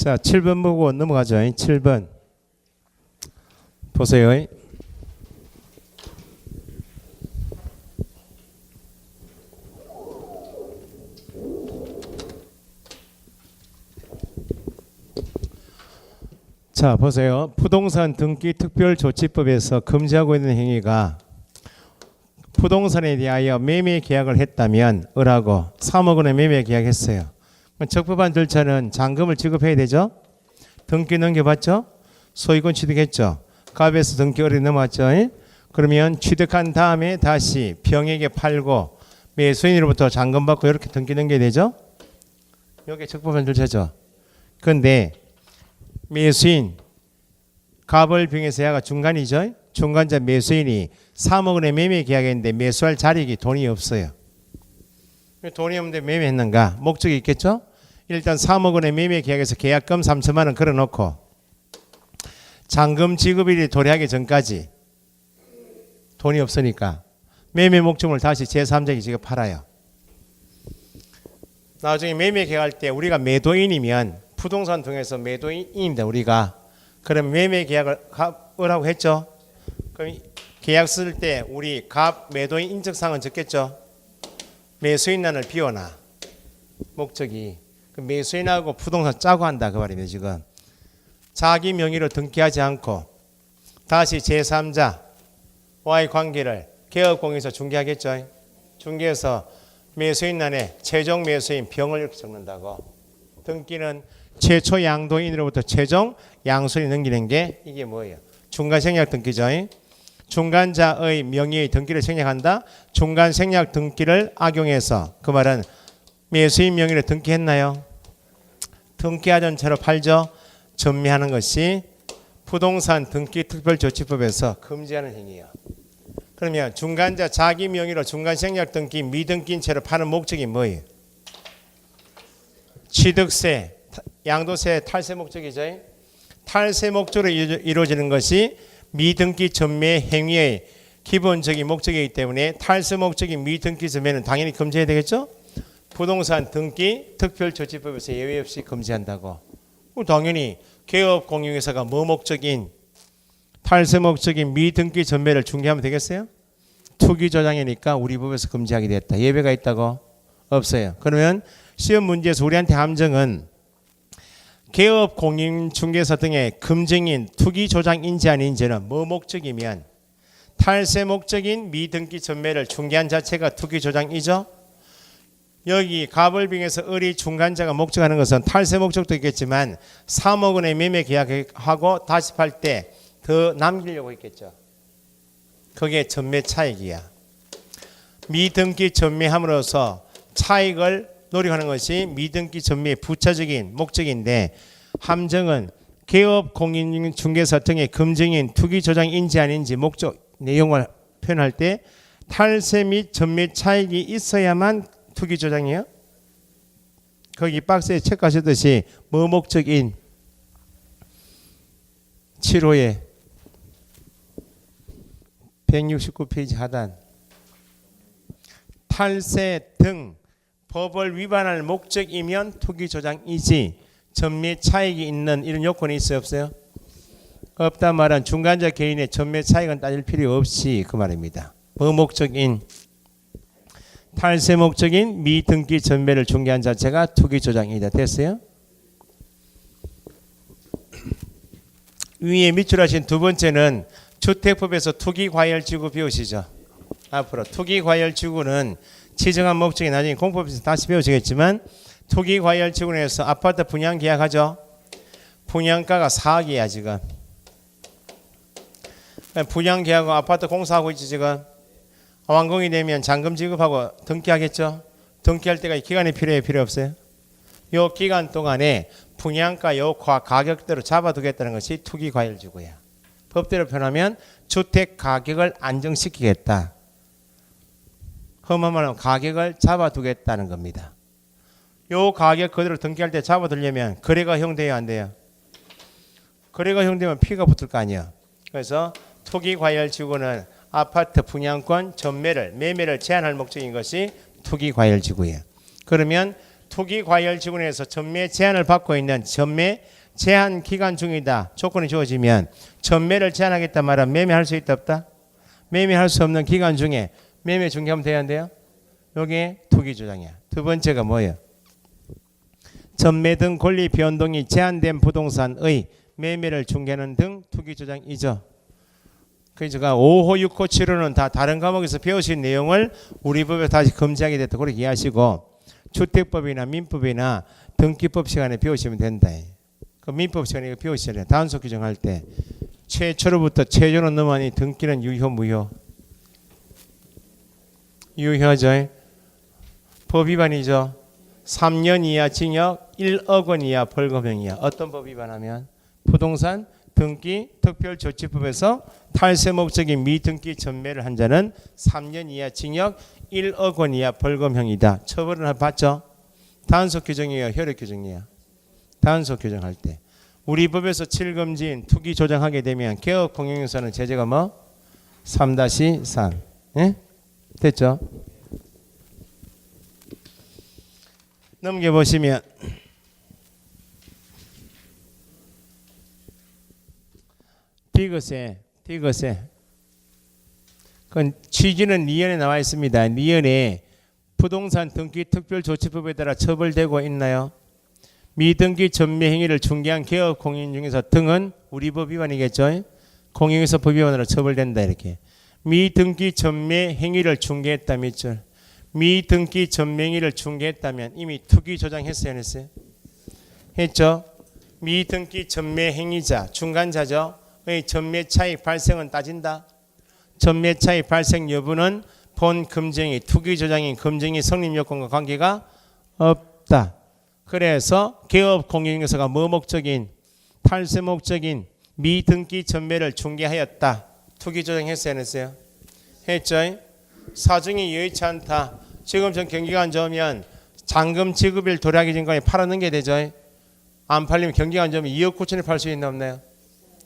자, 7번 보고 넘어가죠. 7번 보세요. 자, 보세요. 부동산 등기 특별조치법에서 금지하고 있는 행위가 부동산에 대하여 매매 계약을 했다면 을하고 3억 원의 매매 계약했어요. 적법한 절차는 잔금을 지급해야 되죠. 등기 넘겨봤죠. 소유권 취득했죠. 갑에서 등기 을이 넘어왔죠. 그러면 취득한 다음에 다시 병에게 팔고 매수인으로부터 잔금 받고 이렇게 등기 넘겨야 되죠. 이게 적법한 절차죠. 그런데 매수인 갑을 병에서 야가 중간이죠. 중간자 매수인이 3억 원의 매매 계약했는데 매수할 자력이 돈이 없어요. 돈이 없는데 매매했는가? 목적이 있겠죠. 일단 3억 원의 매매 계약에서 계약금 3천만 원 걸어놓고 잔금 지급일이 도래하기 전까지 돈이 없으니까 매매 목적을 다시 제3자에게 지급 팔아요. 나중에 매매 계약할 때 우리가 매도인이면 부동산 등에서 매도인입니다. 우리가 그럼 매매 계약을 하라고 했죠. 그럼 계약 쓸 때 우리 갑 매도인 인적사항은 적겠죠. 매수인란을 비워놔. 목적이 그 매수인하고 부동산 짜고 한다 그 말입니다. 지금 자기 명의로 등기하지 않고 다시 제3자와의 관계를 개업공에서 중개하겠죠. 중개해서 매수인란에 최종 매수인 병을 이렇게 적는다고. 등기는 최초 양도인으로부터 최종 양수인이 넘기는 게 이게 뭐예요? 중간생략 등기죠. 중간자의 명의의 등기를 생략한다. 중간생략 등기를 악용해서 그 말은 매수인 명의로 등기했나요? 등기하던 채로 팔죠. 전매하는 것이 부동산 등기 특별조치법에서 금지하는 행위예요. 그러면 중간자 자기 명의로 중간생략 등기 미등기인 채로 파는 목적이 뭐예요? 취득세, 양도세, 탈세 목적이죠. 탈세 목적으로 이루어지는 것이 미등기 전매 행위의 기본적인 목적이기 때문에 탈세 목적인 미등기 전매는 당연히 금지해야 되겠죠. 부동산 등기 특별조치법에서 예외 없이 금지한다고. 당연히 개업공유회사가 뭐 목적인 탈세 목적인 미등기 전매를 중개하면 되겠어요? 투기조장이니까 우리 법에서 금지하게 됐다. 예외가 있다고? 없어요. 그러면 시험 문제에서 우리한테 함정은 개업공인중개사 등의 금증인 투기조장인지 아닌지는 뭐 목적이면 탈세 목적인 미등기 전매를 중개한 자체가 투기조장이죠. 여기 갑을빙에서 을이 중간자가 목적하는 것은 탈세 목적도 있겠지만 3억 원의 매매 계약하고 다시 팔 때 더 남기려고 했겠죠. 그게 전매 차익이야. 미등기 전매함으로써 차익을 노력하는 것이 미등기 전매의 부차적인 목적인데 함정은 개업공인중개사 등의 금증인 투기조장인지 아닌지 목적 내용을 표현할 때 탈세 및 전매 차익이 있어야만 투기조장이에요. 거기 박스에 체크하셨듯이 뭐 목적인 7호에 169페이지 하단 탈세 등 법을 위반할 목적이면 투기조장이지 전매 차익이 있는 이런 요건이 있어요 없어요? 없단 말은 중간자 개인의 전매 차익은 따질 필요 없이 그 말입니다. 뭐 목적인 탈세 목적인 미등기 전매를 중개한 자체가 투기조장이다. 됐어요? 위에 밑줄하신 두 번째는 주택법에서 투기과열지구 배우시죠. 앞으로 투기과열지구는 지정한 목적이 나중에 공법에서 다시 배우시겠지만 투기과열지구에서 아파트 분양 계약하죠. 분양가가 4억이야 지금. 분양 계약하고 아파트 공사하고 있지 지금. 완공이 되면 잔금 지급하고 등기하겠죠. 등기할 때가 기간이 필요해요 필요 없어요? 요 기간 동안에 분양가 요 가격대로 잡아두겠다는 것이 투기과열지구야. 법대로 표현하면 주택 가격을 안정시키겠다. 험한 말은 가격을 잡아두겠다는 겁니다. 요 가격 그대로 등기할 때 잡아두려면 거래가 허용돼야 안 돼요? 거래가 허용되면 피가 붙을 거 아니야. 그래서 투기과열지구는 아파트 분양권 전매를 매매를 제한할 목적인 것이 투기과열지구예요. 그러면 투기과열지구내에서 전매 제한을 받고 있는 전매 제한 기간 중이다. 조건이 주어지면 전매를 제한하겠다 말하면 매매할 수 있다 없다? 매매할 수 없는 기간 중에 매매 중개하면 돼야 한대요. 여기 투기조장이야. 두 번째가 뭐예요? 전매 등 권리 변동이 제한된 부동산의 매매를 중개하는 등 투기조장이죠. 그래서 5호, 6호, 7호는 다 다른 과목에서 배우신 내용을 우리 법에 다시 검증하게 됐다. 그렇게 이해하시고 주택법이나 민법이나 등기법 시간에 배우시면 된다. 그 민법 시간에 배우시잖아요. 단속 규정할 때 최초로부터 최저로 넘어니 등기는 유효 무효? 유효죠. 법 위반이죠. 3년 이하 징역 1억 원 이하 벌금형이야. 어떤 법 위반하면? 부동산 등기 특별조치법에서 탈세 목적인 미등기 전매를 한 자는 3년 이하 징역 1억 원 이하 벌금형이다. 처벌을 받죠. 단속 규정이에요, 효력 규정이에요? 단속 규정할 때 우리 법에서 7금지인 투기 조장하게 되면 개업 공용에서는 제재가 뭐? 3-3. 예? 됐죠? 넘겨보시면 디귿에 그건 취지는 니은에 나와 있습니다. 니은에 부동산 등기 특별조치법에 따라 처벌되고 있나요? 미등기 전매 행위를 중개한 개업 공인 중에서 등은 우리 법 위반이겠죠. 공인에서 법 위반으로 처벌된다. 이렇게 미등기 전매 행위를 중개했다. 밑줄 미등기 전매 행위를 중개했다면 이미 투기 조장했어요, 안 했어요? 했죠. 미등기 전매 행위자 중간자죠. 의 전매 차익 발생은 따진다. 전매 차익 발생 여부는 본 금정이 투기 조장인 금정이 성립 요건과 관계가 없다. 그래서 개업 공인중개사가 뭐 목적인 탈세 목적인 미등기 전매를 중개하였다. 투기 조장했어요, 안 했어요? 했죠. 사정이 여의치 않다. 지금 전 경기가 안 좋으면 잔금 지급일 도래하기 전까지 팔아는 게 되죠. 안 팔리면 경기가 안 좋으면 2억 9천에 팔 수 있나 없나요?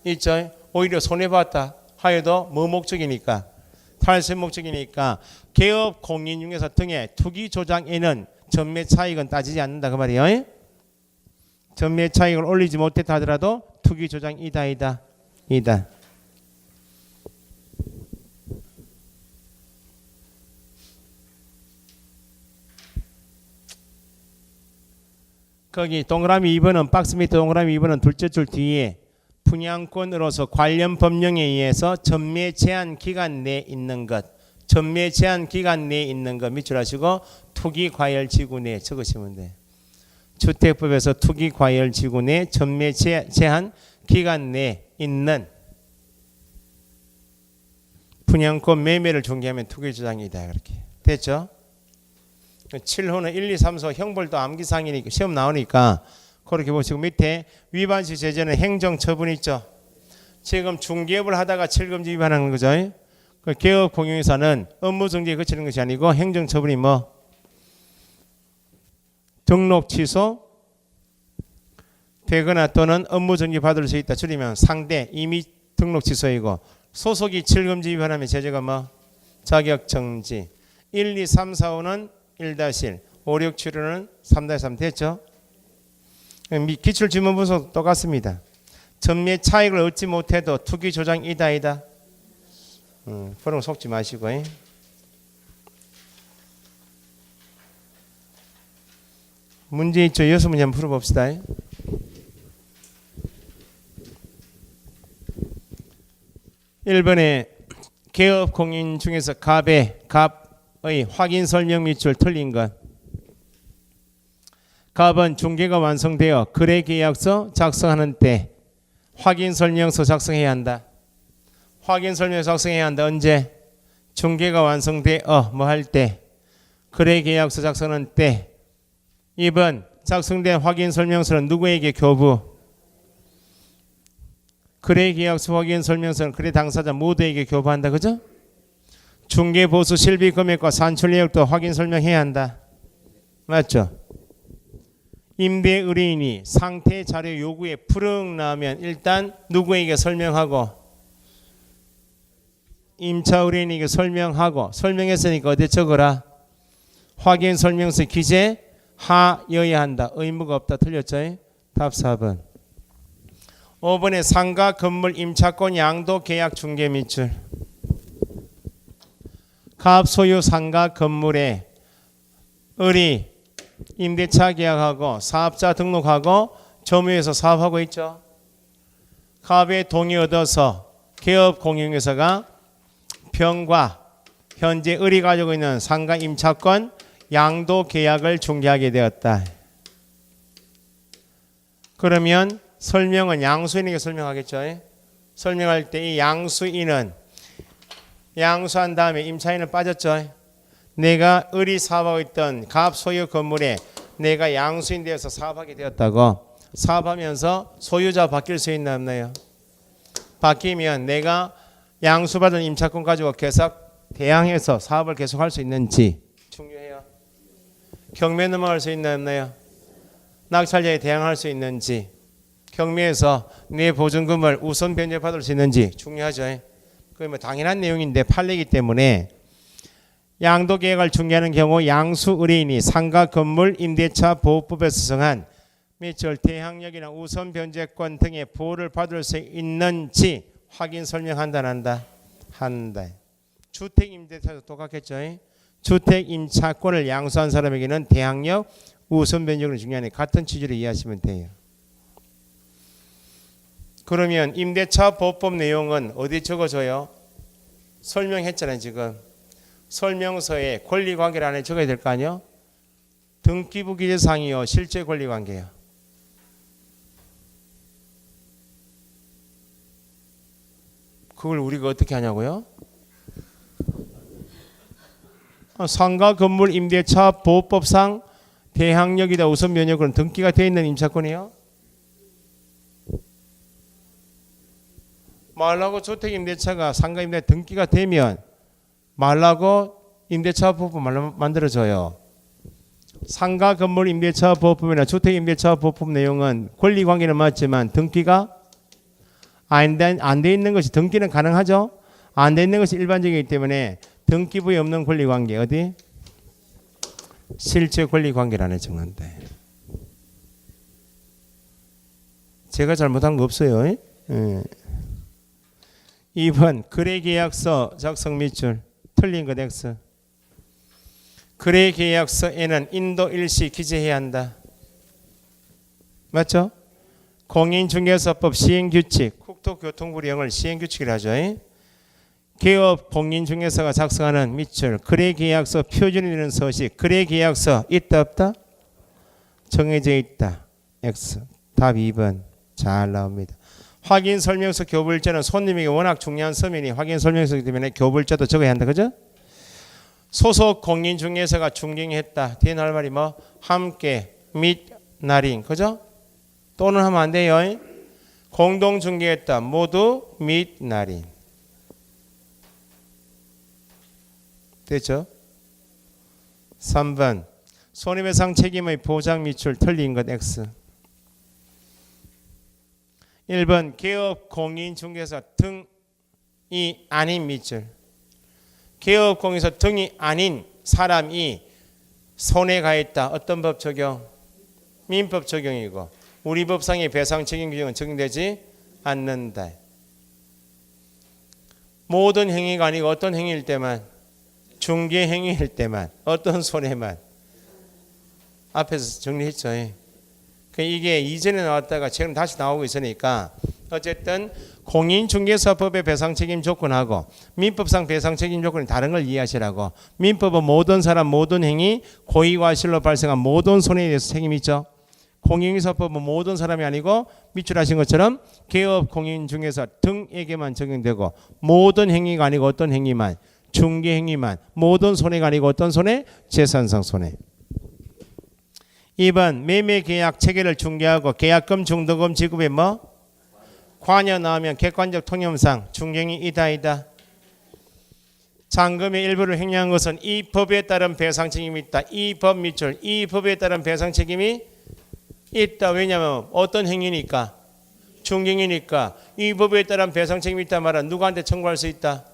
있죠. 오히려 손해봤다 하여도 뭐 목적이니까 탈세 목적이니까 개업 공인중개사 등의 투기 조장에는 전매 차익은 따지지 않는다 그 말이에요. 전매 차익을 올리지 못했다 하더라도 투기 조장이다 이다. 거기 동그라미 2번은 박스 밑에 동그라미 2번은 둘째 줄 뒤에 분양권으로서 관련 법령에 의해서 전매 제한 기간 내에 있는 것, 전매 제한 기간 내에 있는 것 밑줄 하시고 투기 과열 지구 내에 적으시면 돼요. 주택법에서 투기 과열 지구 내 전매 제한 기간 내에 있는 분양권 매매를 중개하면 투기 조장이다. 그렇게 됐죠? 7호는 1, 2, 3, 4 형벌도 암기사항이니까 시험 나오니까 그렇게 보시고 밑에 위반시 제재는 행정처분 있죠. 지금 중개업을 하다가 7금지 위반하는 거죠. 그 개업 공용회사는 업무정지에 그치는 것이 아니고 행정처분이 뭐 등록 취소 되거나 또는 업무정지 받을 수 있다. 줄이면 상대 이미 등록 취소이고 소속이 7금지 위반하면 제재가 뭐 자격정지. 1, 2, 3, 4, 5는 1-1, 5, 6, 7호는 3-3 됐죠? 기출지문 분석 똑같습니다. 전매 차익을 얻지 못해도 투기 조장이다 이다. 그럼 속지 마시고. 문제 있죠? 6문제 한번 풀어봅시다. (1번에) 개업 공인 중에서 갑의 확인 설명 밑줄 틀린 것. 갑은 중개가 완성되어 거래계약서 작성하는 때 확인 설명서 작성해야 한다. 확인 설명서 작성해야 한다. 언제? 중개가 완성되어 뭐 할 때? 거래계약서 작성하는 때. 2번 작성된 확인 설명서는 누구에게 교부? 거래계약서 확인 설명서는 거래 당사자 모두에게 교부한다. 그죠? 중개보수 실비 금액과 산출 내역도 확인 설명해야 한다. 맞죠? 임대 의뢰인이 상태 자료 요구에 불응 나오면 일단 누구에게 설명하고 임차 의뢰인에게 설명하고 설명했으니까 어디 적어라. 확인 설명서 기재 하여야 한다. 의무가 없다. 틀렸죠? 답 4번. 5번에 상가 건물 임차권 양도 계약 중개 밑줄. 가압 소유 상가 건물에 을이 임대차 계약하고 사업자 등록하고 점유해서 사업하고 있죠. 가압의 동의 얻어서 개업 공용회사가 병과 현재 을이 가지고 있는 상가 임차권 양도 계약을 중개하게 되었다. 그러면 설명은 양수인에게 설명하겠죠. 설명할 때 이 양수인은 양수한 다음에 임차인은 빠졌죠. 내가 을이 사업하고 있던 가압 소유 건물에 내가 양수인 되어서 사업하게 되었다고. 사업하면서 소유자 바뀔 수 있나 없나요? 바뀌면 내가 양수받은 임차권 가지고 계속 대항해서 사업을 계속할 수 있는지 중요해요. 경매 넘어갈 수 있나 없나요? 낙찰자에 대항할 수 있는지, 경매에서 내 보증금을 우선 변제받을 수 있는지 중요하죠. 그러면 당연한 내용인데 판례이기 때문에 양도 계약을 중개하는 경우 양수 의뢰인이 상가 건물 임대차 보호법에서 정한 밑줄 대항력이나 우선 변제권 등의 보호를 받을 수 있는지 확인 설명한다 한다. 한다. 주택 임대차도 똑같겠죠. 주택 임차권을 양수한 사람에게는 대항력 우선 변제권이 중요하니 같은 취지로 이해하시면 돼요. 그러면 임대차 보호법 내용은 어디 적어줘요? 설명했잖아요. 지금 설명서에 권리관계를 안에 적어야 될 거 아니요? 등기부 기재사항이요 실제 권리관계요. 그걸 우리가 어떻게 하냐고요? 상가 건물 임대차 보호법상 대항력이다 우선 면역은 등기가 되어 있는 임차권이요. 말라고 주택 임대차가 상가 임대 등기가 되면 말라고 임대차 보호법 만들어져요. 상가 건물 임대차 보호법이나 주택 임대차 보호법 내용은 권리관계는 맞지만 등기가 안 돼 있는 것이 등기는 가능하죠. 안 돼 있는 것이 일반적이기 때문에 등기부에 없는 권리관계 어디? 실제 권리관계란에 적는다. 제가 잘못한 거 없어요. 예. 2번 거래계약서 작성 밑줄 틀린 것 X. 거래계약서에는 인도 일시 기재해야 한다. 맞죠? 공인중개사법 시행규칙 국토교통부령을 시행규칙이라 하죠. 개업 공인중개사가 작성하는 밑줄 거래계약서 표준이 되는 서식 거래계약서 있다 없다? 정해져 있다. X. 답 2번 잘 나옵니다. 확인설명서 교부일자는 손님에게 워낙 중요한 서면이 확인설명서이기 때문에 교부일자도 적어야 한다. 그죠? 소속 공인중개사가 중개했다. 뒤에 나올 말이 뭐? 함께 및 날인. 그죠? 또는 하면 안 돼요. 공동중개했다. 모두 및 날인. 됐죠? 3번 손해배상 책임의 보장 밑줄 틀린 것 X. 1번 개업 공인중개사 등이 아닌 밑줄. 개업 공인중개사 등이 아닌 사람이 손해가했다. 어떤 법 적용? 민법 적용이고 우리 법상의 배상 책임 규정은 적용되지 않는다. 모든 행위가 아니고 어떤 행위일 때만 중개 행위일 때만 어떤 손해만 앞에서 정리했죠. 이게 이전에 나왔다가 지금 다시 나오고 있으니까 어쨌든 공인중개사법의 배상책임 조건하고 민법상 배상책임 조건이 다른 걸 이해하시라고. 민법은 모든 사람 모든 행위 고의과실로 발생한 모든 손해에 대해서 책임이 있죠. 공인중개사법은 모든 사람이 아니고 밑줄 하신 것처럼 개업 공인중개사 등에게만 적용되고 모든 행위가 아니고 어떤 행위만 중개 행위만 모든 손해가 아니고 어떤 손해? 재산상 손해. 2번 매매계약 체계를 중개하고 계약금 중도금 지급에 뭐? 관여 나오면 객관적 통념상 중개행위 이다. 잔금의 일부를 횡령한 것은 이 법에 따른 배상 책임이 있다. 이 법 밑줄 이 법에 따른 배상 책임이 있다. 왜냐하면 어떤 행위니까? 중개행위니까 이 법에 따른 배상 책임이 있다 말은 누구한테 청구할 수 있다?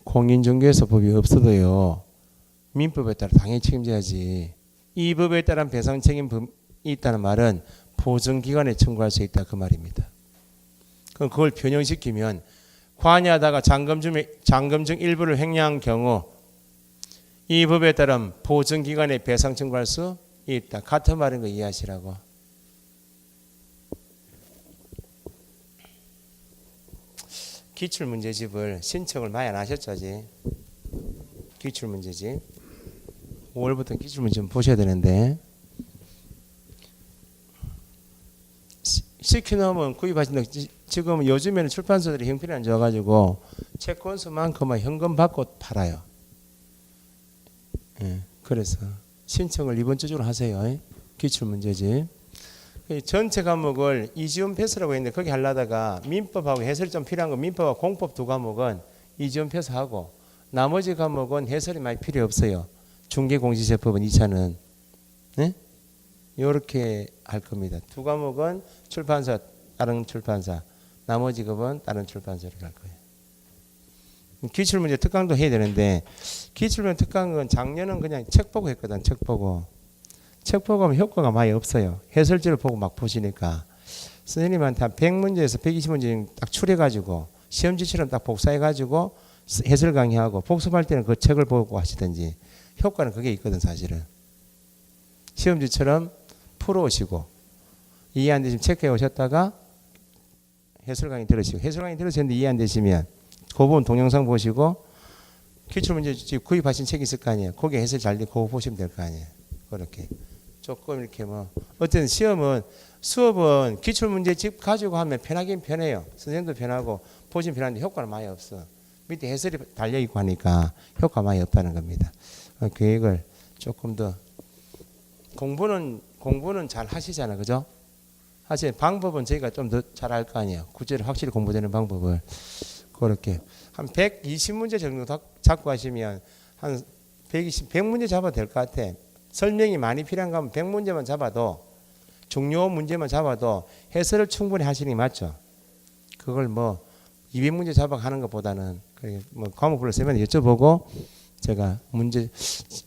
공인중개사법이 없어도요. 민법에 따라 당연히 책임져야지. 이 법에 따른 배상 책임이 있다는 말은 보증기관에 청구할 수 있다 그 말입니다. 그럼 그걸 변형시키면 관여하다가 잔금중 일부를 횡령한 경우 이 법에 따른 보증기관에 배상 청구할 수 있다. 같은 말인 거 이해하시라고. 기출문제집을 신청을 많이 안 하셨죠 아직? 기출문제집 5월부터 기출문제 좀 보셔야 되는데 시켜놓으면 구입하신다. 지금 요즘에는 출판사들이 형편이 안 좋아가지고 채권수만큼만 현금 받고 팔아요. 예, 그래서 신청을 이번 주 중으로 하세요. 기출문제집 전체 과목을 이지원 패스라고 했는데 거기 하려다가 민법하고 해설이 좀 필요한 거 민법하고 공법 두 과목은 이지원 패스하고 나머지 과목은 해설이 많이 필요 없어요. 중개공시제법은 2차는 네? 이렇게 할 겁니다. 두 과목은 출판사 다른 출판사 나머지 급은 다른 출판사로 갈 거예요. 기출문제 특강도 해야 되는데 기출문제 특강은 작년은 그냥 책 보고 했거든. 책 보고 하면 효과가 많이 없어요. 해설지를 보고 막 보시니까 선생님한테 한 100문제에서 120문제 딱 추려가지고 시험지처럼 딱 복사해가지고 해설 강의하고 복습할 때는 그 책을 보고 하시든지 효과는 그게 있거든 사실은. 시험지처럼 풀어오시고 이해 안 되시면 체크해 오셨다가 해설 강의 들으시고 해설 강의 들으셨는데 이해 안 되시면 그 부분 동영상 보시고 기출문제 구입하신 책이 있을 거 아니에요. 거기에 해설 잘 돼 그거 보시면 될 거 아니에요. 그렇게 조금 이렇게 뭐 어쨌든 수업은 기출문제집 가지고 하면 편하긴 편해요. 선생님도 편하고 보시면 편한데 효과는 많이 없어. 밑에 해설이 달려있고 하니까 효과 많이 없다는 겁니다. 계획을 조금 더 공부는 잘 하시잖아. 그죠? 하시는 방법은 저희가 좀 더 잘 알 거 아니에요. 구제를 확실히 공부되는 방법을. 그렇게 한 120문제 정도 잡고 하시면 한 100문제 잡아도 될 것 같아. 설명이 많이 필요한가 하면 100문제만 잡아도 중요 문제만 잡아도 해설을 충분히 하시는 게 맞죠. 그걸 뭐 200문제 잡아 가는 것보다는 뭐 과목별로 세면 여쭤보고 제가 문제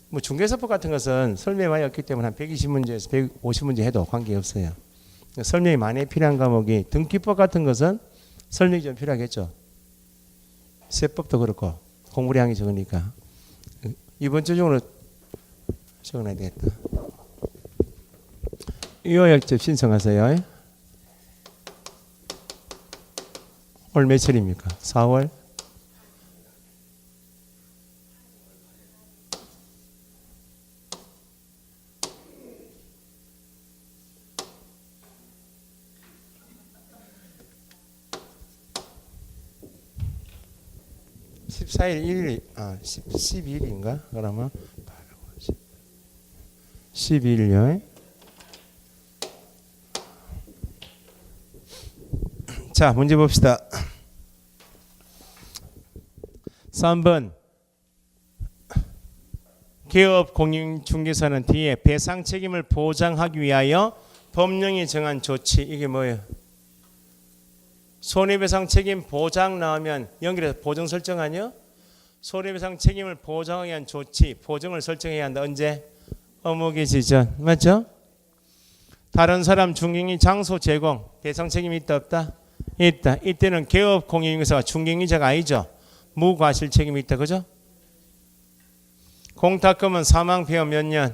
뭐 중개사법 같은 것은 설명이 많이 없기 때문에 한 120문제에서 150문제 해도 관계없어요. 설명이 많이 필요한 과목이 등기법 같은 것은 설명이 좀 필요하겠죠. 세법도 그렇고 공부량이 적으니까 이번 주 중으로 적어놔야 되겠다. 유효약집 신청하세요. 올 며칠입니까? 4월? (14일) 12일인가? 그러면 12일요. 자, 문제 봅시다. 3번 개업 공인중개사는 뒤에 배상 책임을 보장하기 위하여 법령이 정한 조치. 이게 뭐예요? 손해배상 책임 보장 나오면 연결해서 보정 설정 아니요? 손해배상 책임을 보장하기 위한 조치, 보정을 설정해야 한다. 언제? 어묵이 지전. 맞죠? 다른 사람 중개인 장소 제공 배상 책임이 있다 없다? 있다. 이때는 개업 공인중개사가 중개인자가 아니죠. 무과실 책임이 있다. 그죠? 공탁금은 사망 폐업 몇 년?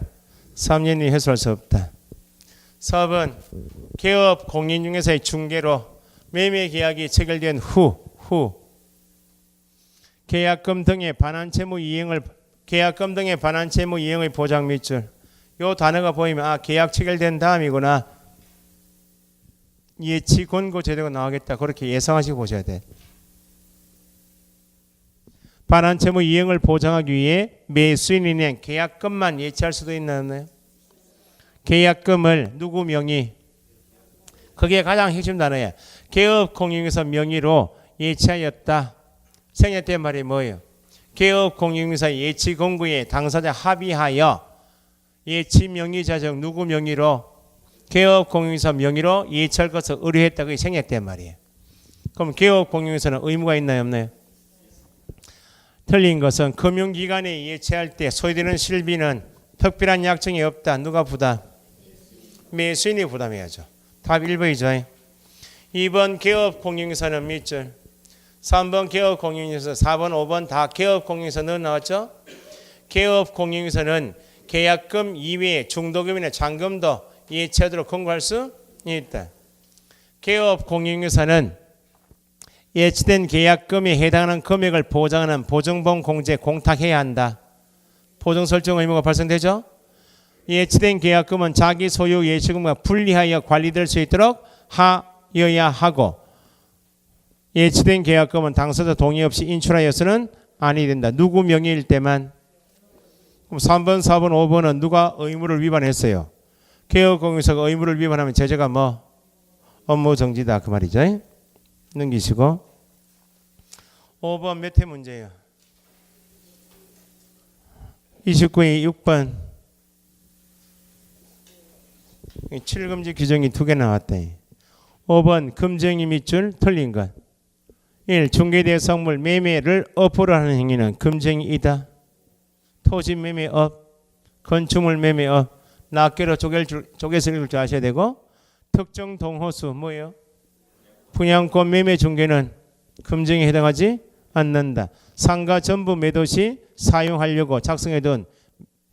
3년이 해소할 수 없다. 4번 개업 공인중개사의 중개로 매매 계약이 체결된 후 계약금 등의 반환 채무 이행을 계약금 등의 반환 채무 이행의 보장 밑줄. 요 단어가 보이면 계약 체결된 다음이구나. 예치 권고 제도가 나오겠다. 그렇게 예상하시고 보셔야 돼. 반환 채무 이행을 보장하기 위해 매수인이 계약금만 예치할 수도 있나요? 계약금을 누구 명의? 그게 가장 핵심 단어예요. 개업 공인중개사 명의로 예치하였다. 생략된 말이 뭐예요? 개업 공인중개사 예치 공고에 당사자 합의하여 예치 명의자 중 누구 명의로? 개업 공인중개사 명의로 예치할 것을 의뢰했다. 그게 생략된 말이에요. 그럼 개업 공인중개사는 의무가 있나요 없나요? 틀린 것은 금융기관에 예치할 때 소요되는 실비는 특별한 약정이 없다. 누가 부담? 매수인이 부담해야죠. 답 1번이죠. 2번 개업 공인인증서는 몇 줄? 3번 개업 공인인증서, 4번, 5번 다 개업 공인인증서 넣어 나왔죠? 개업 공인인증서는 계약금 이외에 중도금이나 잔금도 예치하도록 권고할 수 있다. 개업 공인인증서는 예치된 계약금에 해당하는 금액을 보장하는 보증보험 공제에 공탁해야 한다. 보증 설정 의무가 발생되죠? 예치된 계약금은 자기 소유 예치금과 분리하여 관리될 수 있도록 하여야 하고, 예치된 계약금은 당사자 동의 없이 인출하여서는 아니 된다. 누구 명의일 때만. 그럼 3번, 4번, 5번은 누가 의무를 위반했어요? 개업공인인증서가 의무를 위반하면 제재가 뭐? 업무 정지다 그 말이죠. 넘기시고 5번 몇 회 문제예요? 29회 6번 7금지 규정이 2개 나왔대. 5번 금정이 밑줄 틀린 것. 1. 중개대상물 매매를 업으로 하는 행위는 금정이다. 토지 매매업, 건축물 매매업, 낱개로 쪼개서 읽을 줄 아셔야 되고, 특정 동호수 뭐예요? 분양권 매매 중개는 금정에 해당하지 않는다. 상가 전부 매도 시 사용하려고 작성해둔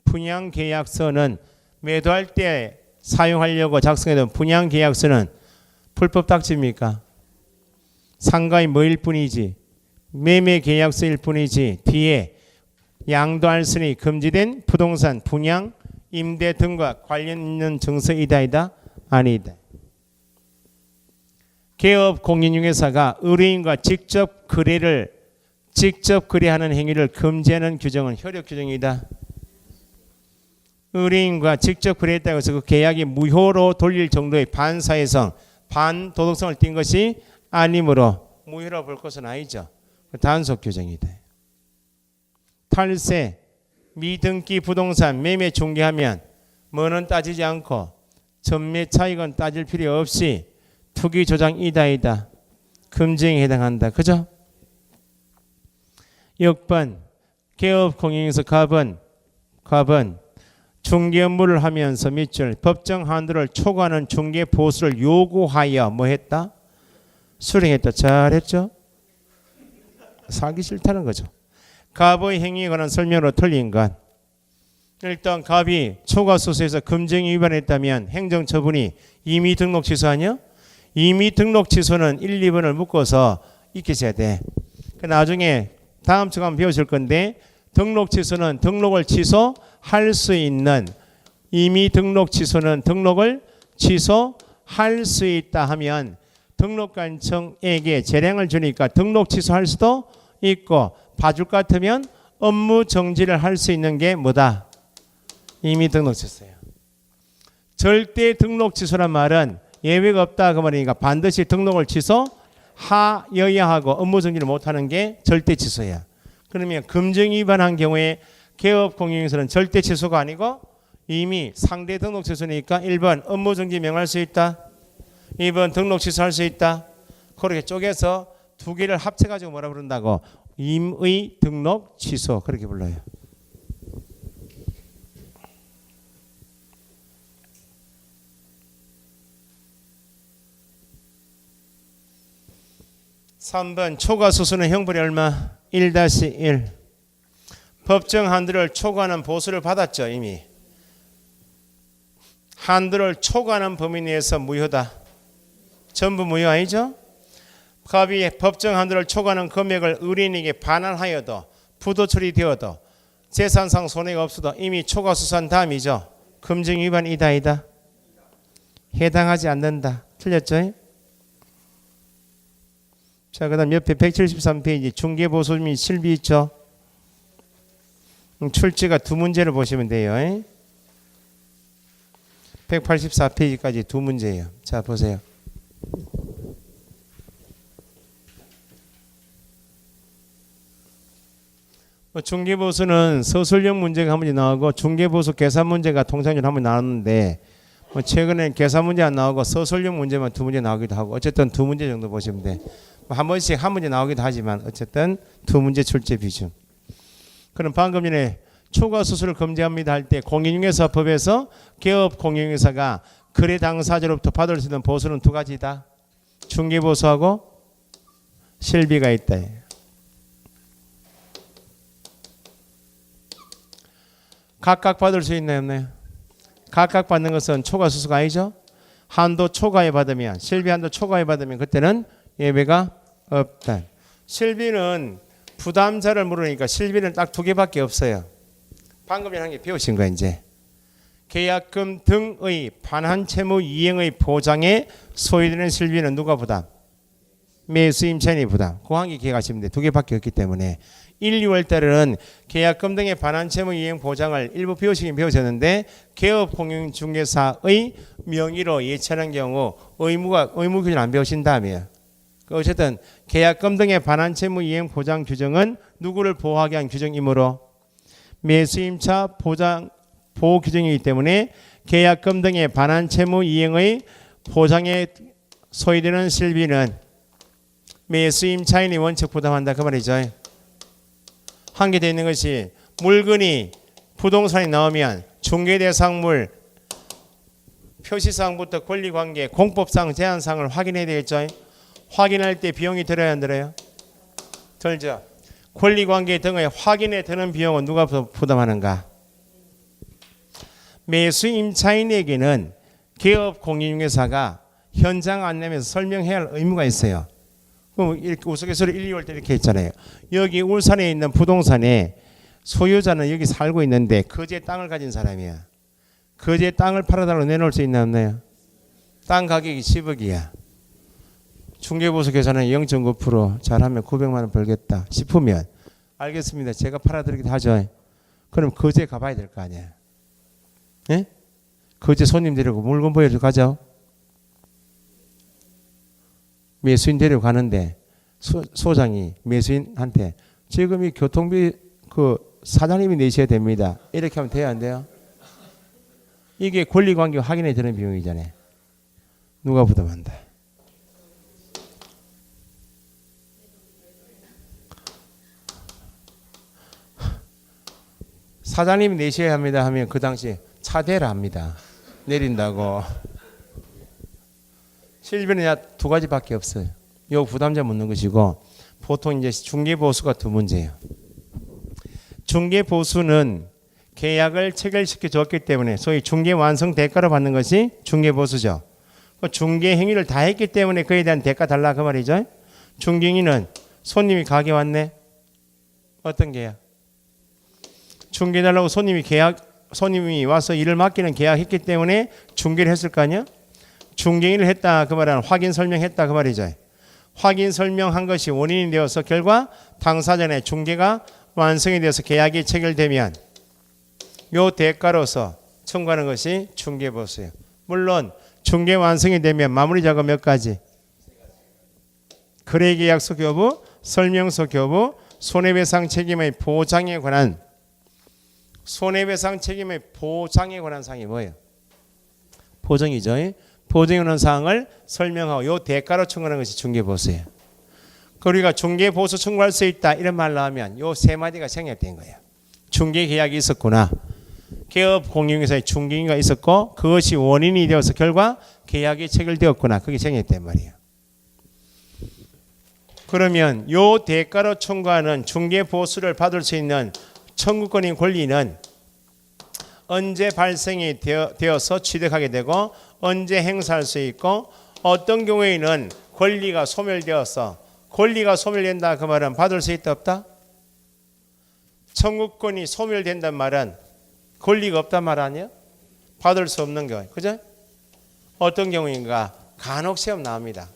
분양계약서는 매도할 때 사용하려고 작성해둔 분양계약서는 불법 딱지입니까? 상가의 뭐일 뿐이지, 매매계약서일 뿐이지 뒤에 양도할 수 있는 금지된 부동산 분양, 임대 등과 관련 있는 증서이다이다? 아니다. 개업 공인중개사가 의뢰인과 직접 거래하는 행위를 금지하는 규정은 효력 규정이다. 의뢰인과 직접 거래했다고 해서 그 계약이 무효로 돌릴 정도의 반사회성, 반도덕성을 띈 것이 아니므로 무효로 볼 것은 아니죠. 단속 규정이다. 탈세, 미등기 부동산 매매 중개하면 뭐는 따지지 않고 전매 차익은 따질 필요 없이 투기 조장 이다이다. 금지행위에 해당한다. 그죠? 6번 개업 공인인증서 갑은 중개 업무를 하면서 밑줄 법정 한도를 초과하는 중개 보수를 요구하여 뭐 했다? 수령했다. 잘했죠? 사기 싫다는 거죠. 갑의 행위에 관한 설명으로 틀린 것. 일단 갑이 초과수수에서 금정위 위반했다면 행정처분이 임의 등록 취소 아니야? 임의 등록 취소는 1, 2번을 묶어서 익히셔야 돼. 나중에 다음 주에 한번 배우실 건데, 등록 취소는 등록을 취소할 수 있는, 임의 등록 취소는 등록을 취소할 수 있다 하면 등록관청에게 재량을 주니까 등록 취소할 수도 있고, 봐줄 것 같으면 업무 정지를 할 수 있는 게 뭐다? 임의 등록 취소예요. 절대 등록 취소란 말은 예외가 없다 그 말이니까 반드시 등록을 취소하여야 하고 업무 정지를 못하는 게 절대 취소야. 그러면 금정 위반한 경우에 개업 공인인증서는 절대 취소가 아니고 이미 상대 등록 취소니까 1번 업무 정지 명할 수 있다. 2번 등록 취소할 수 있다. 그렇게 쪼개서 두 개를 합쳐가지고 뭐라 부른다고? 임의 등록 취소 그렇게 불러요. (3번) 초과수수는 형벌이 얼마? 1-1. 법정 한도를 초과하는 보수를 받았죠. 이미 한도를 초과하는 범위 내에서 무효다. 전부 무효 아니죠? 갑이 법정 한도를 초과하는 금액을 의뢰인에게 반환하여도 부도 처리되어도 재산상 손해가 없어도 이미 초과수수한 다음이죠. 금정 위반 이다. 해당하지 않는다. 틀렸죠? 자, 그 다음 옆에 173페이지 중개보수 및 실비 있죠. 출제가 두 문제를 보시면 돼요. 184페이지까지 두 문제예요. 자, 보세요. 중개보수는 서술형 문제가 한 문제 나오고 중개보수 계산 문제가 통상적으로 한 문제 나왔는데 최근에 계산 문제 안 나오고 서술형 문제만 두 문제 나오기도 하고 어쨌든 두 문제 정도 보시면 돼. 한 번씩 한 문제 나오기도 하지만 어쨌든 두 문제 출제 비중. 그럼 방금 전에 초과 수수를 금지합니다 할 때 공인중개사법에서 개업 공인중개사가 거래 당사자로부터 받을 수 있는 보수는 두 가지다. 중개보수하고 실비가 있다. 각각 받을 수 있나요? 없나요? 각각 받는 것은 초과 수수가 아니죠. 한도 초과에 받으면, 실비 한도 초과에 받으면 그때는 예외가 없다. 실비는 부담자를 물으니까 실비는 딱 두 개밖에 없어요. 방금 전에 한 개 배우신 거예요. 이제 계약금 등의 반환 채무 이행의 보장에 소요되는 실비는 누가 부담? 매수임차인이 부담. 그 한 개 기억하시면 돼요. 두 개밖에 없기 때문에 1, 2월 달에는 계약금 등의 반환 채무 이행 보장을 일부 배우시긴 배우셨는데 개업 공인중개사의 명의로 예찰한 경우 의무 규정 안 배우신 다음이에요. 어쨌든 계약금 등의 반환 채무 이행 보장 규정은 누구를 보호하기 위한 규정이므로 매수임차 보호 규정이기 때문에 계약금 등의 반환 채무 이행의 보장에 소요되는 실비는 매수임차인이 원칙 부담한다 그 말이죠. 한 개 되어 있는 것이 물건이 부동산이 나오면 중개대상물 표시사항부터 권리관계 공법상 제한사항을 확인해야 되겠죠. 확인할 때 비용이 들어야 안 들어요? 들죠. 권리관계 등의 확인에 드는 비용은 누가 부담하는가? 매수임차인에게는 개업 공인중개사가 현장 안내면서 설명해야 할 의무가 있어요. 그럼 이렇게 우스갯소리 1, 2월 때 이렇게 했잖아요. 여기 울산에 있는 부동산에 소유자는 여기 살고 있는데 거제 땅을 가진 사람이야. 거제 땅을 팔아달라고 내놓을 수 있나 없나요? 땅 가격이 10억이야. 중개보수 계산은 0.9% 잘하면 900만 원 벌겠다 싶으면 알겠습니다. 제가 팔아드리기도 하죠. 그럼 거제 가봐야 될 거 아니야. 예? 거제 손님 데리고 물건 보여줘 가죠. 매수인 데리고 가는데 소장이 매수인한테 지금 이 교통비 그 사장님이 내셔야 됩니다. 이렇게 하면 돼요 안 돼요? 이게 권리관계 확인에 드는 비용이잖아요. 누가 부담한다? 사장님이 내셔야 합니다 하면 그 당시 차대라 합니다. 내린다고. 실비는 두 가지밖에 없어요. 요 부담자 묻는 것이고 보통 이제 중개보수가 두 문제예요. 중개보수는 계약을 체결시켜 줬기 때문에 소위 중개 완성 대가로 받는 것이 중개보수죠. 중개 행위를 다 했기 때문에 그에 대한 대가 달라 그 말이죠. 중개행위는 손님이 가게 왔네. 어떤 계약? 중개 달라고 손님이 와서 일을 맡기는 계약했기 때문에 중개를 했을 거 아니야? 중개행위를 했다 그 말은 확인 설명했다 그 말이죠. 확인 설명한 것이 원인이 되어서 결과 당사자의 중개가 완성이 되어서 계약이 체결되면 요 대가로서 청구하는 것이 중개보수예요. 물론 중개 완성이 되면 마무리 작업 몇 가지? 거래계약서 교부, 설명서 교부, 손해배상 책임의 보장에 관한 손해배상 책임의 보장에 관한 사항이 뭐예요? 보정이죠. 보정에 관한 사항을 설명하고 요 대가로 청구하는 것이 중개보수예요. 우리가 중개보수 청구할 수 있다 이런 말로 하면 요 세 마디가 생략된 거예요. 중개계약이 있었구나. 개업 공인중개사의 중개행위가 있었고 그것이 원인이 되어서 결과 계약이 체결되었구나. 그게 생략된 말이에요. 그러면 요 대가로 청구하는 중개보수를 받을 수 있는 청구권인 권리는 언제 발생이 되어서 취득하게 되고 언제 행사할 수 있고 어떤 경우에는 권리가 소멸되어서 권리가 소멸된다 그 말은 받을 수 있다 없다? 청구권이 소멸된단 말은 권리가 없단 말 아니에요? 받을 수 없는 경우 그죠? 어떤 경우인가 간혹 시험 나옵니다.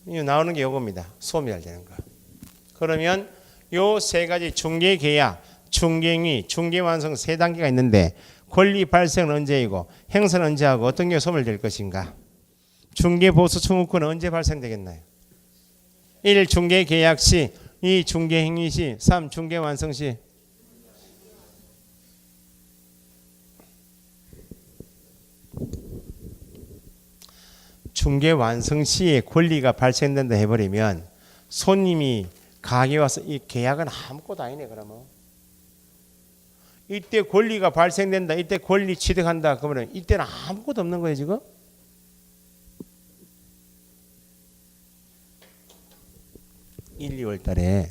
나오는 게 요겁니다. 소멸되는 거. 그러면 요 세 가지 중개계약 중개행위, 중개완성 세 단계가 있는데 권리 발생은 언제이고 행사는 언제 하고 어떤 게 소멸될 것인가? 중개보수 청구권은 언제 발생되겠나요? 1. 중개계약 시 2. 중개행위 시 3. 중개완성 시 중개완성 시에 권리가 발생된다 해버리면 손님이 가게 와서 이 계약은 아무것도 아니네 그러면 이때 권리가 발생된다. 이때 권리 취득한다. 그러면 이때는 아무것도 없는 거예요 지금. (1, 2월) 달에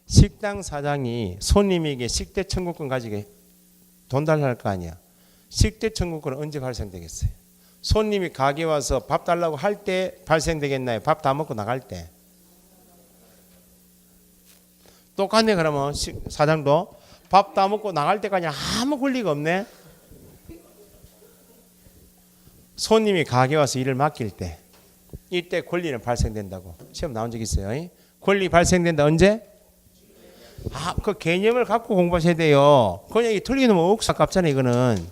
식당 사장이 손님에게 식대 청구권 가지게 돈 달라 할 거 아니야. 식대 청구권은 언제 발생되겠어요? 손님이 가게 와서 밥 달라고 할 때 발생되겠나요? 밥 다 먹고 나갈 때? 똑같네. 그러면 사장도 밥 다 먹고 나갈 때까지 아무 권리가 없네. 손님이 가게 와서 일을 맡길 때 이때 권리는 발생된다고 시험 나온 적 있어요. 권리 발생된다 언제? 그 개념을 갖고 공부하셔야 돼요. 그냥 이 틀리게 놓으면 억수 아깝잖아요. 이거는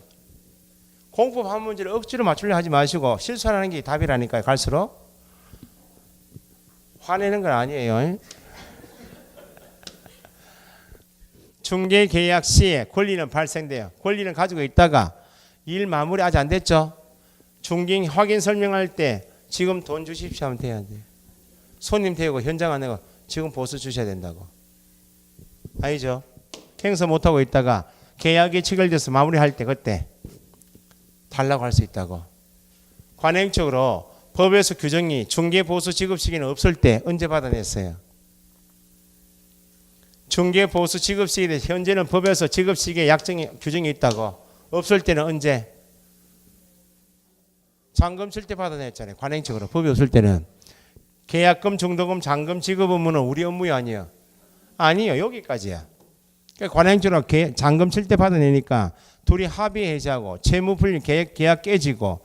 공법 한 문제를 억지로 맞추려 하지 마시고 실수하는 게 답이라니까요. 갈수록 화내는 건 아니에요. 중개 계약 시에 권리는 발생돼요. 권리는 가지고 있다가 일 마무리 아직 안 됐죠. 중개 확인 설명할 때 지금 돈 주십시오 하면 돼야 돼. 손님 태우고 현장 안 내고 지금 보수 주셔야 된다고. 아니죠. 행사 못하고 있다가 계약이 체결돼서 마무리할 때 그때 달라고 할 수 있다고. 관행적으로 법에서 규정이 중개 보수 지급 시기는 없을 때 언제 받아냈어요? 중개 보수 지급 시기에 현재는 법에서 지급 시기에 약정이 규정이 있다고. 없을 때는 언제? 잔금 칠 때 받아냈잖아요. 관행적으로 법이 없을 때는. 계약금, 중도금, 잔금 지급 업무는 우리 업무야 아니에요? 아니요. 여기까지야. 그러니까 관행적으로 잔금 칠 때 받아내니까 둘이 합의 해지하고 채무 풀림 계약 깨지고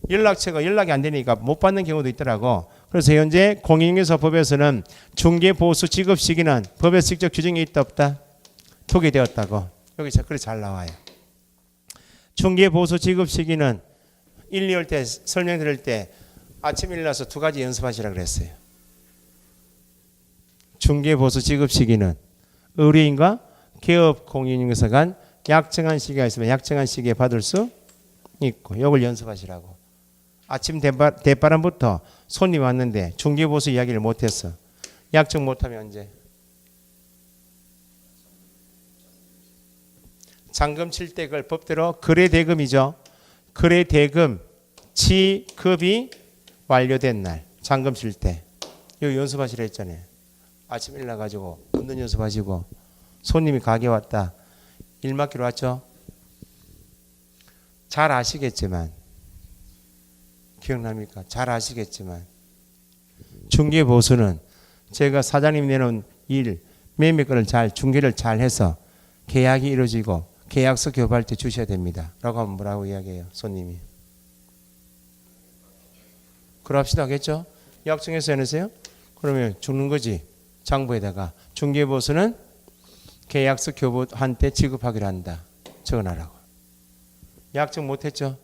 연락처가 연락이 안 되니까 못 받는 경우도 있더라고. 그래서 현재 공인중개사법에서는 중개 보수 지급 시기는 법에서 직접 규정이 있다 없다? 표기되었다고. 여기서 그래 잘 나와요. 중개 보수 지급 시기는 1, 2월 때 설명드릴 때 아침 일어나서 두 가지 연습하시라 그랬어요. 중개 보수 지급 시기는 의뢰인과 개업 공인중개사 간 약정한 시기가 있으면 약정한 시기에 받을 수 있고 이걸 연습하시라고. 아침 대바람부터 손님 왔는데 중개보수 이야기를 못했어. 약정 못하면 언제? 잔금 칠 때 그걸 법대로 거래대금이죠. 거래대금 지급이 완료된 날 잔금 칠 때 이거 연습하시라 했잖아요. 아침 일어나가지고 묻는 연습하시고 손님이 가게 왔다. 일 맡기로 왔죠. 잘 아시겠지만 기억납니까? 잘 아시겠지만 중개보수는 제가 사장님 내놓은 일 매매권을 잘 중개를 잘 해서 계약이 이루어지고 계약서 교부할 때 주셔야 됩니다. 라고 하면 뭐라고 이야기해요? 손님이. 그럽시다 하겠죠? 약정해서 해놓으세요? 그러면 주는 거지. 장부에다가 중개보수는 계약서 교부한 때 지급하기로 한다. 적어놔라고. 약정 못했죠?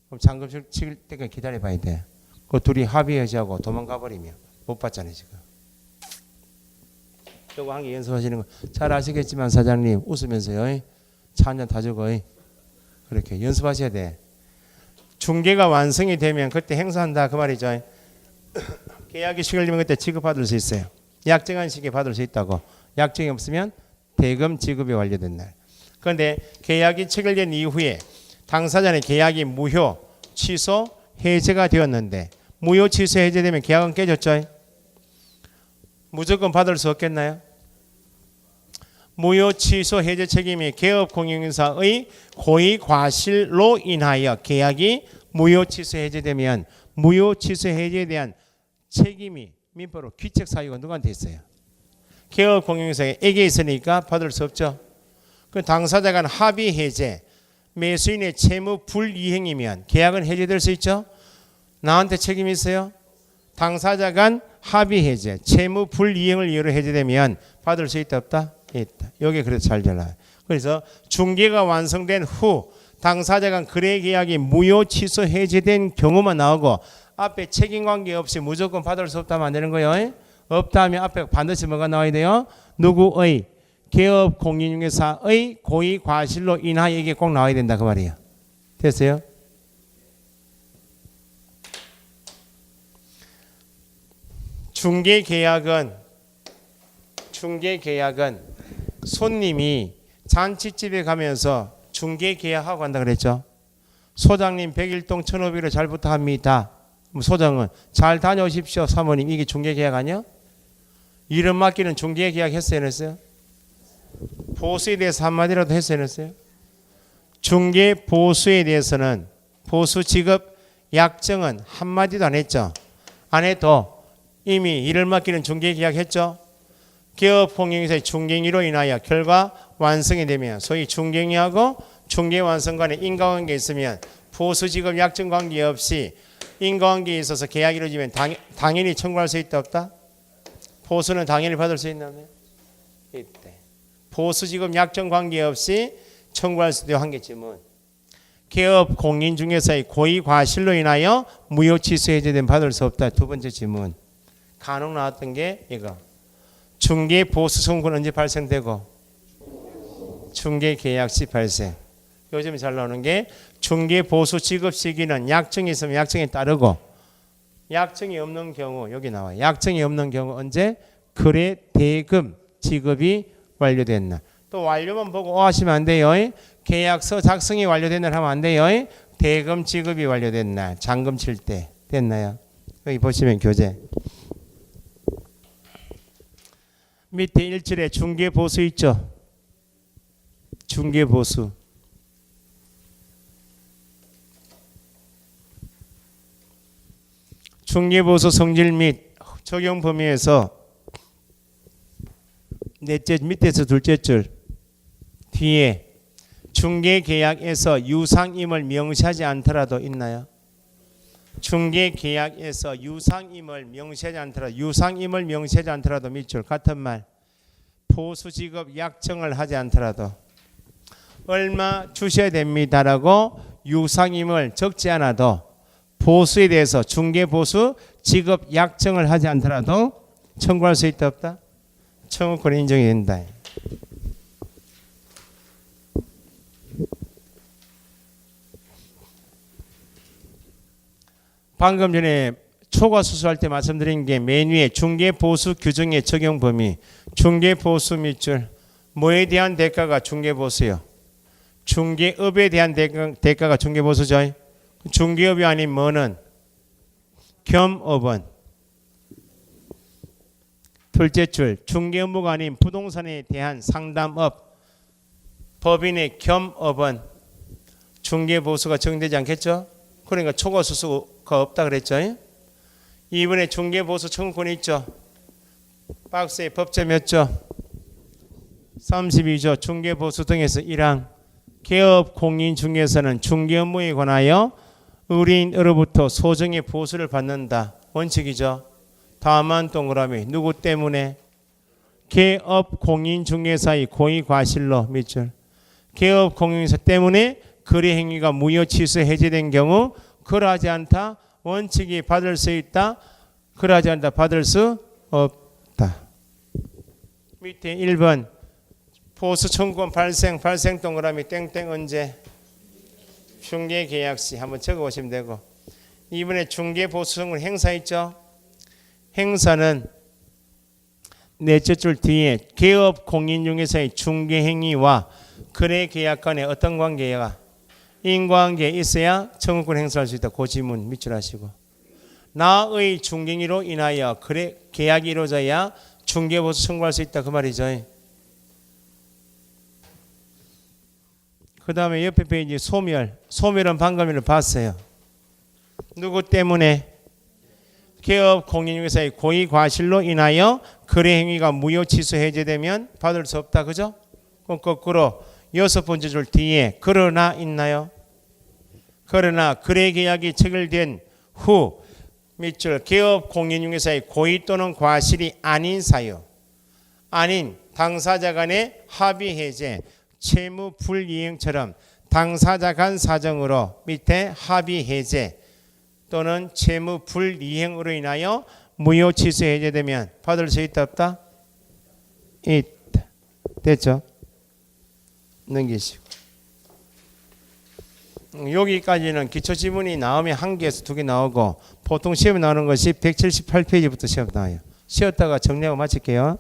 그럼 잔금 칠 때까지 기다려봐야 돼. 그 둘이 합의해지하고 도망가 버리면 못 받잖아요 지금. 요거 한 개 연습하시는 거 잘 아시겠지만 사장님 웃으면서요. 차 한 잔 다 적어. 그렇게 연습하셔야 돼. 중개가 완성이 되면 그때 행사한다 그 말이죠. 계약이 체결되면 그때 지급받을 수 있어요. 약정한 시기에 받을 수 있다고. 약정이 없으면 대금 지급이 완료된 날. 그런데 계약이 체결된 이후에 당사자의 계약이 무효, 취소, 해제가 되었는데 무효, 취소, 해제되면 계약은 깨졌죠. 무조건 받을 수 없겠나요? 무효, 취소, 해제 책임이 개업 공인중개사의 고의 과실로 인하여 계약이 무효, 취소, 해제되면 무효, 취소, 해제에 대한 책임이 민법으로 귀책 사유가 누구한테 있어요? 개업 공인중개사에게 있으니까 받을 수 없죠. 그 당사자 간 합의 해제, 매수인의 채무 불이행이면 계약은 해제될 수 있죠. 나한테 책임이 있어요. 당사자 간 합의 해제, 채무 불이행을 이유로 해제되면 받을 수 있다 없다? 있다. 여기 그래서 잘 전화요. 그래서 중개가 완성된 후 당사자 간 거래 계약이 무효, 취소, 해제된 경우만 나오고 앞에 책임관계 없이 무조건 받을 수 없다면 안 되는 거예요. 없다 하면 앞에 반드시 뭐가 나와야 돼요? 누구의? 개업 공인중개사의 고의 과실로 인하여 이게 꼭 나와야 된다 그 말이에요. 됐어요? 중개계약은 손님이 잔치집에 가면서 중개 계약하고 간다 그랬죠. 소장님 101동 1500으로 잘 부탁합니다. 소장은 잘 다녀오십시오. 사모님 이게 중개 계약 아니야? 이름 맡기는 중개 계약 했어요 안 했어요? 보수에 대해서 한마디라도 했어요 안 했어요? 중개 보수에 대해서는 보수 지급 약정은 한마디도 안 했죠. 안 해도 이미 일을 맡기는 중개 계약 했죠. 개업 공행에서의 중개행위로 인하여 결과 완성이 되면 소위 중개행위하고 중개 완성 간에 인과관계가 있으면 보수 지급 약정 관계 없이 인과관계에 있어서 계약이 이루어지면 당연히 청구할 수 있다 없다? 보수는 당연히 받을 수 있나 없나요? 이때 보수 지급 약정 관계 없이 청구할 수도 한 개쯤은 개업 공인 중개사의 고의 과실로 인하여 무효 취소 해제된 받을 수 없다. 두 번째 질문. 간혹 나왔던 게 이거. 중개 보수 청구는 언제 발생되고 중개 계약 시 발생. 요즘 잘 나오는 게 중개 보수 지급 시기는 약정이 있으면 약정에 따르고 약정이 없는 경우 여기 나와요. 약정이 없는 경우 언제? 거래 대금 지급이 완료된 날. 또 완료만 보고 하시면 안 돼요. 계약서 작성이 완료된 날 하면 안 돼요. 대금 지급이 완료된 날. 잔금 칠 때 됐나요? 여기 보시면 교재. 밑에 1절에 중개 보수 있죠. 중개 보수. 중개 보수 성질 및 적용 범위에서 넷째 밑에서 둘째 줄 뒤에 중개 계약에서 유상임을 명시하지 않더라도 있나요? 중개 계약에서 유상임을 명시하지 않더라도 밑줄 같은 말 보수 지급 약정을 하지 않더라도 얼마 주셔야 됩니다라고 유상임을 적지 않아도 보수에 대해서 중개 보수 지급 약정을 하지 않더라도 청구할 수 있다 없다? 청구권이 인정이 된다. 방금 전에 초과 수수할 때 말씀드린 게 메뉴에 중개 보수 규정의 적용 범위, 중개 보수 밑줄 뭐에 대한 대가가 중개 보수요? 중개업에 대한 대가가 중개 보수죠. 중개업이 아닌 뭐는 겸업은 둘째 줄 중개 업무가 아닌 부동산에 대한 상담업 법인의 겸업은 중개 보수가 적용되지 않겠죠? 그러니까 초과 수수가 없다 그랬죠. 이번에 중개 보수 청구권이 있죠. 박스에 법제 몇 조? 32조 중개 보수 등에서 1항 개업 공인 중개사는 중개 업무에 관하여 의뢰인으로부터 소정의 보수를 받는다. 원칙이죠. 다만 동그라미 누구 때문에? 개업 공인 중개사의 고의 과실로 밑줄 개업 공인중개사 때문에 거래 행위가 무효 취소 해제된 경우 그러하지 않다. 원칙이 받을 수 있다. 그러하지 않다. 받을 수 없다. 밑에 1번 보수 청구권 발생 동그라미 땡땡 언제? 중개 계약 시 한번 적어보시면 되고 이번에 중개 보수 청구권 행사 있죠. 행사는 넷째 줄 뒤에 개업 공인중개사의 중개 행위와 거래 계약 간에 어떤 관계가 인과관계 있어야 청구권 행사할 수 있다. 그 지문 밑줄 하시고 나의 중개행위로 인하여 거래 계약이 이루어져야 중개보수 청구할 수 있다. 그 말이죠. 그 다음에 옆에 페이지 소멸은 방금 전에 봤어요. 누구 때문에? 개업 공인중개사의 고의 과실로 인하여 거래 행위가 무효 취소 해제되면 받을 수 없다. 그죠? 그럼 거꾸로 여섯 번째 줄 뒤에 그러나 있나요? 그러나 거래 계약이 체결된 후 밑줄 개업 공인중개사의 고의 또는 과실이 아닌 사유 아닌 당사자 간의 합의 해제 채무 불이행처럼 당사자 간 사정으로 밑에 합의 해제 또는 채무 불이행으로 인하여 무효 취소 해제되면 받을 수 있다 없다? 있다. 됐죠? 넘기시고 여기까지는 기초지문이 나오면 한 개에서 두 개 나오고 보통 시험에 나오는 것이 178페이지부터 시험 나와요. 쉬었다가 정리하고 마칠게요.